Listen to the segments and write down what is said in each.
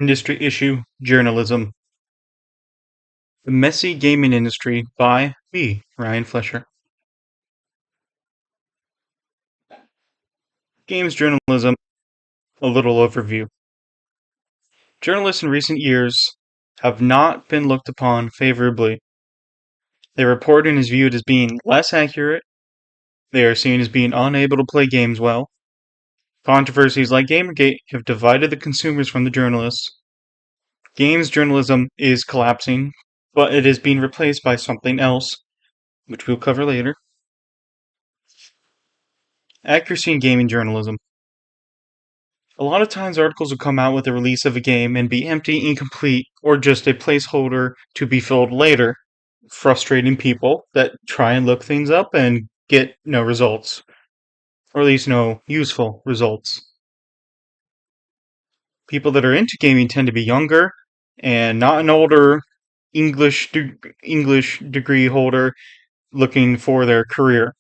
Industry issue, journalism. The Messy Gaming Industry by me, Ryan Flesher. Games journalism, a little overview. Journalists in recent years have not been looked upon favorably. Their reporting is viewed as being less accurate. They are seen as being unable to play games well. Controversies like Gamergate have divided the consumers from the journalists. Games journalism is collapsing, but it is being replaced by something else, which we'll cover later. Accuracy in gaming journalism. A lot of times articles will come out with the release of a game and be empty, incomplete, or just a placeholder to be filled later, frustrating people that try and look things up and get no results, or at least no useful results. People that are into gaming tend to be younger and not an older English degree holder looking for their career.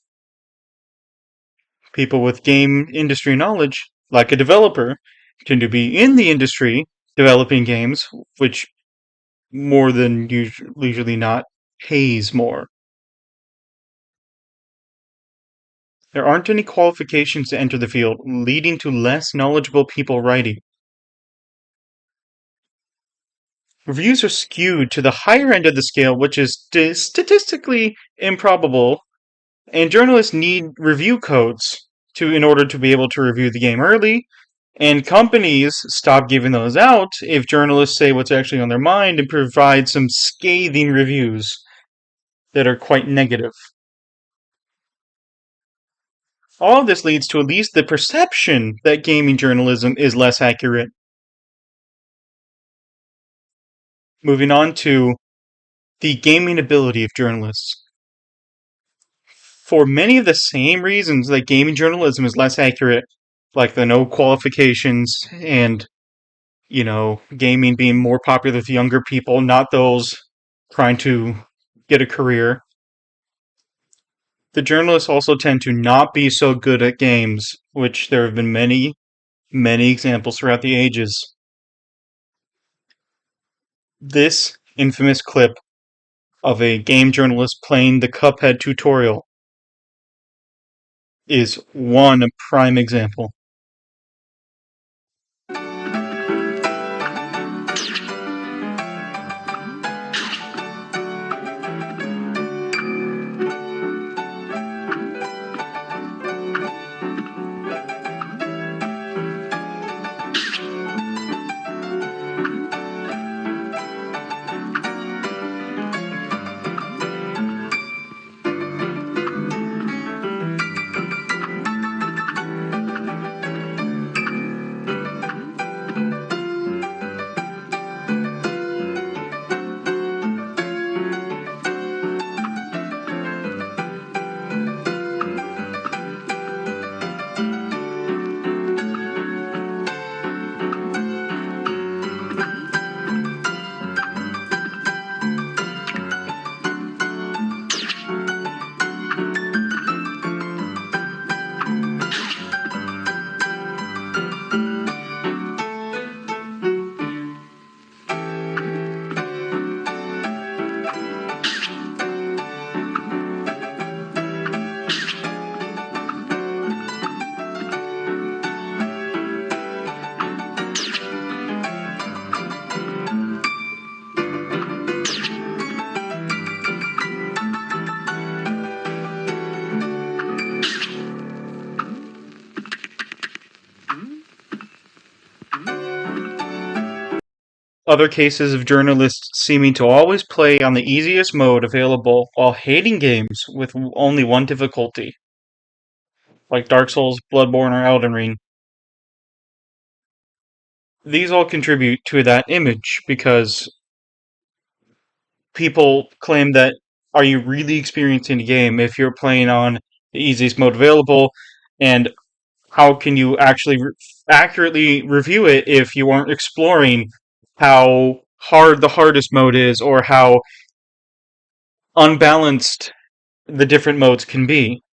People with game industry knowledge, like a developer, tend to be in the industry developing games, which more than usually not pays more. There aren't any qualifications to enter the field, leading to less knowledgeable people writing. Reviews are skewed to the higher end of the scale, which is statistically improbable, and journalists need review codes in order to be able to review the game early, and companies stop giving those out if journalists say what's actually on their mind and provide some scathing reviews that are quite negative. All of this leads to at least the perception that gaming journalism is less accurate. Moving on to the gaming ability of journalists. For many of the same reasons that gaming journalism is less accurate, like the no qualifications and, gaming being more popular with younger people, not those trying to get a career, the journalists also tend to not be so good at games, which there have been many, many examples throughout the ages. This infamous clip of a game journalist playing the Cuphead tutorial is one prime example. Other cases of journalists seeming to always play on the easiest mode available while hating games with only one difficulty, like Dark Souls, Bloodborne, or Elden Ring. These all contribute to that image because people claim that, are you really experiencing the game if you're playing on the easiest mode available, and how can you actually accurately review it if you aren't exploring how hard the hardest mode is or how unbalanced the different modes can be?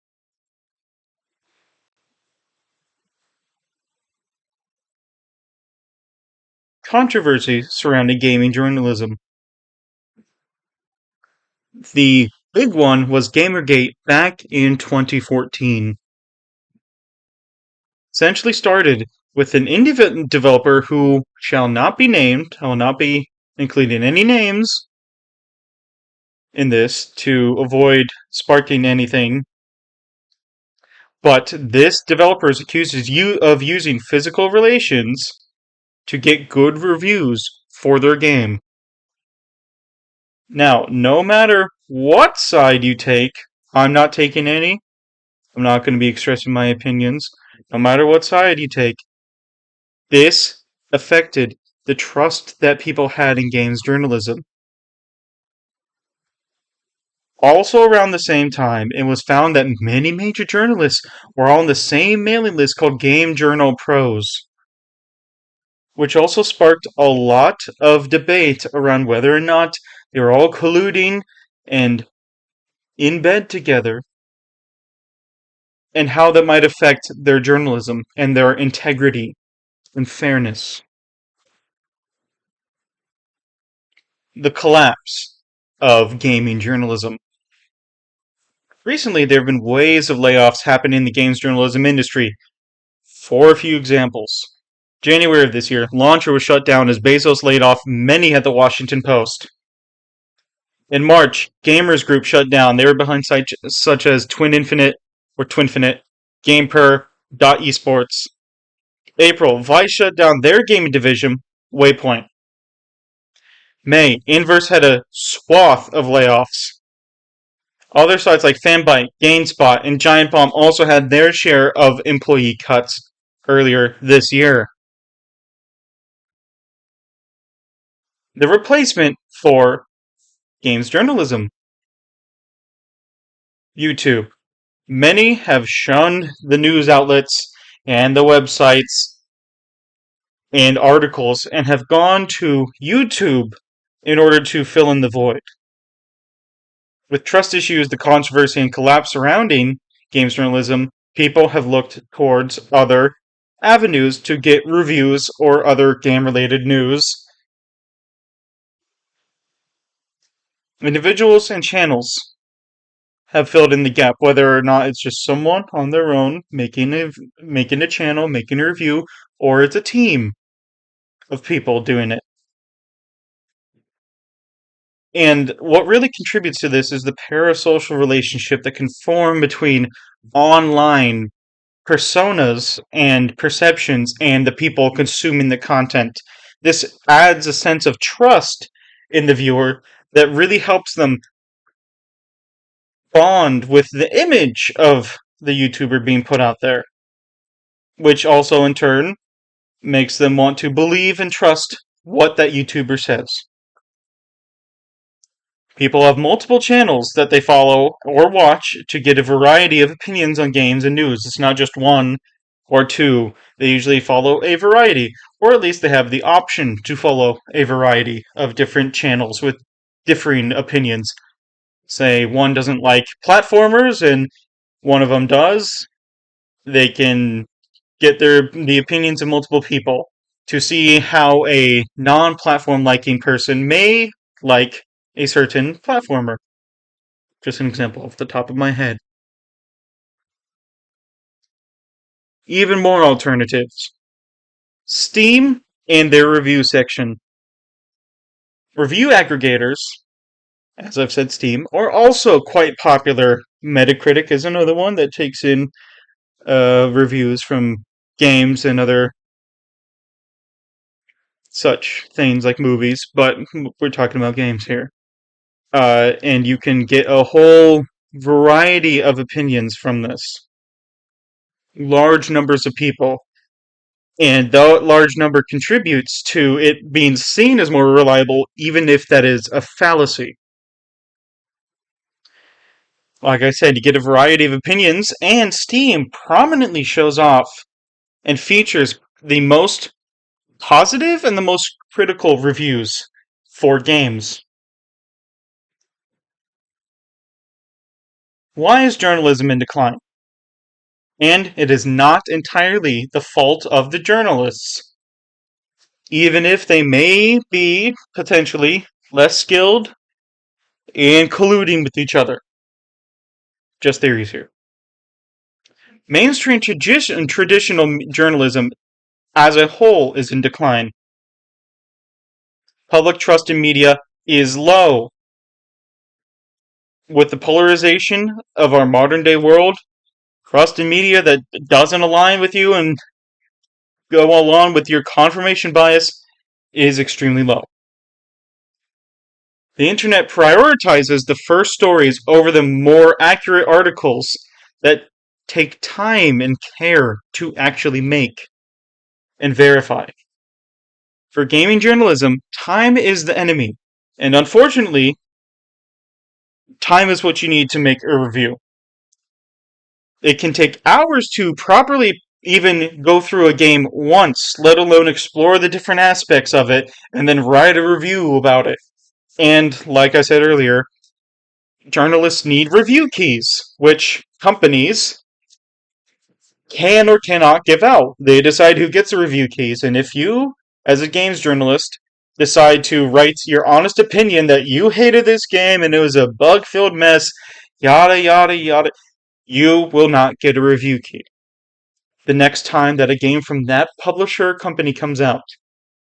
controversy surrounding gaming journalism. The big one was Gamergate back in 2014. Essentially started with an indie developer who shall not be named. I will not be including any names in this to avoid sparking anything. But this developer is accused of using physical relations to get good reviews for their game. Now, no matter what side you take, I'm not taking any. I'm not going to be expressing my opinions. No matter what side you take, this affected the trust that people had in games journalism. Also around the same time, it was found that many major journalists were on the same mailing list called GameJournoPros, which also sparked a lot of debate around whether or not they were all colluding and in bed together, and how that might affect their journalism and their integrity and fairness. The collapse of gaming journalism. Recently, there have been waves of layoffs happening in the games journalism industry. For a few examples. January of this year, Launcher was shut down as Bezos laid off many at the Washington Post. In March, Gamers Group shut down. They were behind sites such as Twinfinite, GamePer.esports. April, Vice shut down their gaming division, Waypoint. May, Inverse had a swath of layoffs. Other sites like Fanbyte, GameSpot, and Giant Bomb also had their share of employee cuts earlier this year. The replacement for games journalism. YouTube. Many have shunned the news outlets and the websites and articles and have gone to YouTube in order to fill in the void. With trust issues, the controversy and collapse surrounding games journalism, people have looked towards other avenues to get reviews or other game-related news. Individuals and channels have filled in the gap, whether or not it's just someone on their own making a channel, making a review, or it's a team of people doing it. And what really contributes to this is the parasocial relationship that can form between online personas and perceptions and the people consuming the content. This adds a sense of trust in the viewer that really helps them bond with the image of the YouTuber being put out there, which also in turn makes them want to believe and trust what that YouTuber says. People have multiple channels that they follow or watch to get a variety of opinions on games and news. It's not just one or two. They usually follow a variety, or at least they have the option to follow a variety of different channels with differing opinions. Say one doesn't like platformers and one of them does. They can get the opinions of multiple people to see how a non-platform liking person may like a certain platformer. Just an example off the top of my head. Even more alternatives. Steam and their review section. Review aggregators, as I've said, Steam, are also quite popular. Metacritic is another one that takes in reviews from games and other such things like movies, but we're talking about games here. And you can get a whole variety of opinions from this. Large numbers of people. And that large number contributes to it being seen as more reliable, even if that is a fallacy. Like I said, you get a variety of opinions, and Steam prominently shows off and features the most positive and the most critical reviews for games. Why is journalism in decline? And it is not entirely the fault of the journalists. even if they may be potentially less skilled and colluding with each other. Just theories here. Mainstream traditional journalism as a whole is in decline. Public trust in media is low. With the polarization of our modern day world, trust in media that doesn't align with you and go along with your confirmation bias is extremely low. The internet prioritizes the first stories over the more accurate articles that take time and care to actually make and verify. For gaming journalism, time is the enemy, and unfortunately, time is what you need to make a review. It can take hours to properly even go through a game once, let alone explore the different aspects of it, and then write a review about it. And, like I said earlier, journalists need review keys, which companies can or cannot give out. They decide who gets the review keys, and if you, as a games journalist, decide to write your honest opinion that you hated this game and it was a bug-filled mess, yada yada yada, you will not get a review key the next time that a game from that publisher or company comes out.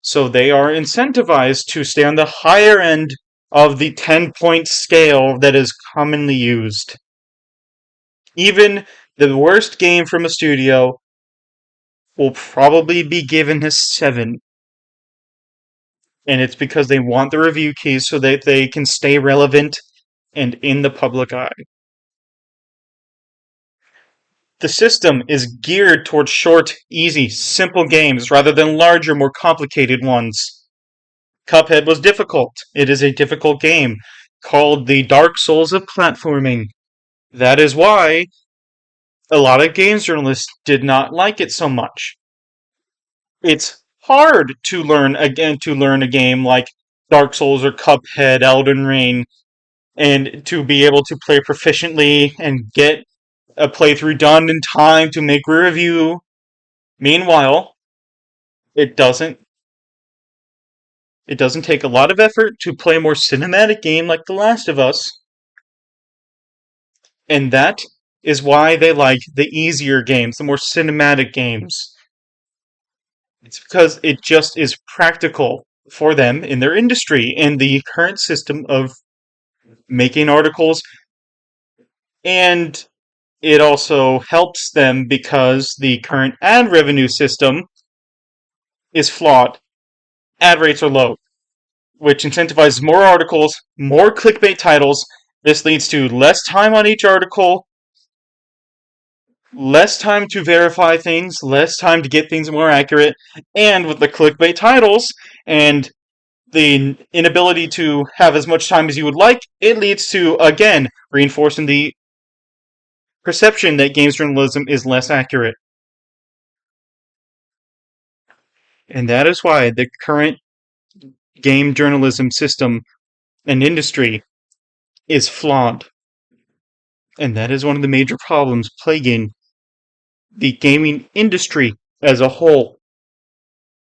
So they are incentivized to stay on the higher end of the 10-point scale that is commonly used. Even the worst game from a studio will probably be given a 7. And it's because they want the review keys so that they can stay relevant and in the public eye. The system is geared towards short, easy, simple games rather than larger, more complicated ones. Cuphead was difficult. It is a difficult game, called the Dark Souls of platforming. That is why a lot of games journalists did not like it so much. It's hard to learn a game like Dark Souls or Cuphead, Elden Ring, and to be able to play proficiently and get a playthrough done in time to make a review. Meanwhile, it doesn't take a lot of effort to play a more cinematic game like The Last of Us. And that is why they like the easier games, the more cinematic games. It's because it just is practical for them in their industry and the current system of making articles. And it also helps them because the current ad revenue system is flawed. Ad rates are low, which incentivizes more articles, more clickbait titles. This leads to less time on each article, less time to verify things, less time to get things more accurate, and with the clickbait titles and the inability to have as much time as you would like, it leads to, again, reinforcing the perception that games journalism is less accurate. And that is why the current game journalism system and industry is flawed. And that is one of the major problems plaguing the gaming industry as a whole.